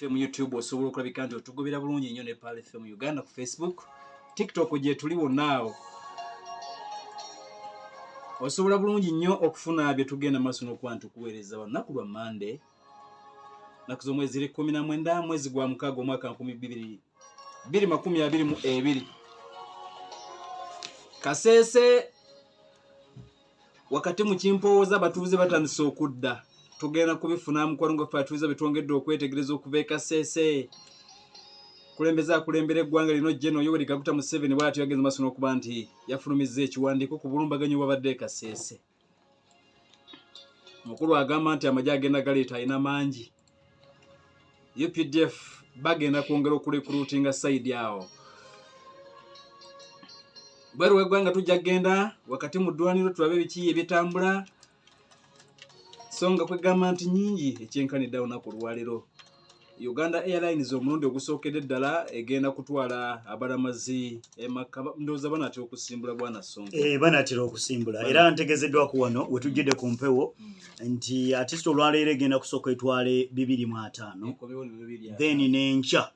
FM YouTube osobola okulabika nti otugobera bulungi nnyo ne Pal FM Uganda ku Facebook, TikTok gye tuli wonnaawo. Osobola bulungi nnyo okufuna bye tugenda maaso n'okuba ntukuweereza olunaku lwa Monday. Naku z'omwezi 19 mwezi gwa mukaaga omwaka 2022. Kasese wakati mu kimpooza batuuze batandise okudda. Tugenda kubifuna mukwano gwa batuuze betwongedde okwetegereza okuva e Kasese. Kulembera eggwanga lino General Yoweri Kaguta Museveni bw'atyo yagenze maaso n'okuba nti yafulumizza ekiwandiiko ku bulumbaganyi obwabadde e Kasese. Mukulu agamba nti amagye agenda galeeta ayina mangi. UPDF bagenda kwongera okurekrutinga side awo. Bweru w'eggwanga tujja genda wakati mu ddwaniro tulabe biki ebitambula. Songa kwegamba nti nyingi ekyenkanidde olunaku lwaleero. Uganda Airlines omulundi ogusookedde ddala egenda kutwala abalamazi emakka. Ndowooza banatera okusimbula bwana Songa. Banatera okusimbula. Era ntegezeddwaku wano we tujjidde ku mpewo nti artist olwaleero egenda kusooka etwale 250. Then n'enkya.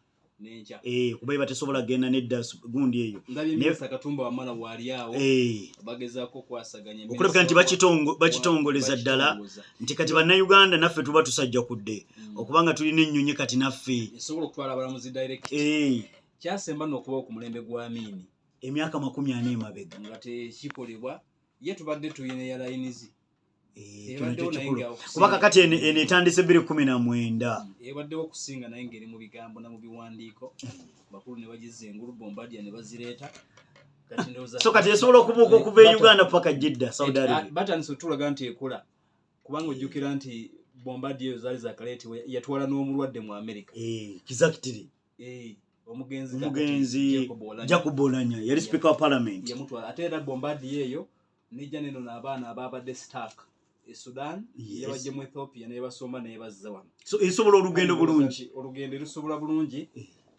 Kuba batesobola genda nedda gundi eyo. Ndabye Katumba wamala wali awo. Bagezaako kwasaganya. Okulabika nti bakitongoleza ddala nti kati bannayuganda naffe tuba tusajja kudde. Okubanga tulina ennyonyi kati naffe. Esobola okutwala abalamuzi direct. Kyasemba n'okuba ku mulembe gwa Amini. Emyaka 40 emabega. Nga tekikolebwa ye tubadde tuyina airlines. Kuba kakati enetandise 2019. Ebaddewo okusinga naye ngeri mu bigambo na mu biwandiiko. Bakulu ne bagize engulu Bombardier ne bazireeta. Kati ndowooza. So kati esobola okubuuka okuva e Uganda paka Jidda, Saudi Arabia. Batandise tulaga nti ekola. Kubanga ojjukira nti Bombardier zaali zaakaleeti yatwala n'omulwadde mu America. Kizakitiri. Omugenzi Jacob Bolanya yali speaker wa parliament. Yamutwala ate era Bombardier eyo nejja neno n'abaana ababadde Stark. Sudan yabajje mu Ethiopia ne basomba ne bazza wano. So esobola olugendo bulungi. Olugendo lusobola bulungi.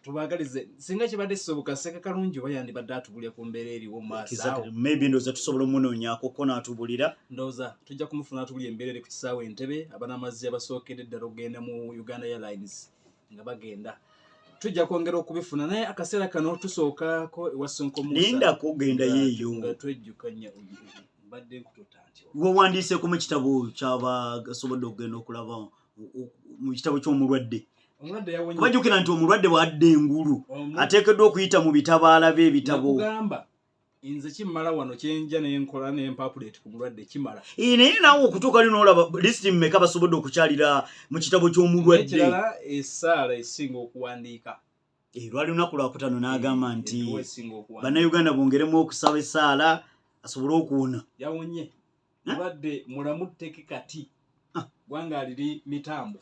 Tubagalize singa kibadde sisoboka seka kalungi bayandi badde atubulya ku mbeera eri wo maaso. Maybe ndoza tusobola omunoonyaako ko n'atubulira. Ndoza tujja kumufuna atubulya embeera eri ku kisaawe Entebbe abanamazzi abasookedde ddala ogenda mu Uganda Airlines nga bagenda. Tujja kwongera okubifuna naye akaseera kano tusookako ewa Sonko Musa. Linda kugenda yeeyo. Nga twejjukanya badde nkutota. Wandiise ku kitabo kyaba gasobodde okugenda okulaba mu kitabo ky'omulwadde. Omulwadde yawonye. Kubajjukira nti omulwadde bwadde engulu ateekeddwa okuyita mu bitabaala b'ebitabo. Nakugamba nze kimmala wano kyenja n'enkola n'empapuleti ku mulwadde kimala. Naye naawe okutuuka lino olaba lisiti mmeka basobodde okukyalira mu kitabo ky'omulwadde. Ekirala essaala esinga okuwandiika. Lwali lunaku lwakutaano n'agamba nti bannayuganda bongeremu okusaba essaala asobole okuwona. Yawonye. Mulwadde mulamutteke kati. Gwanga aliri mitambo.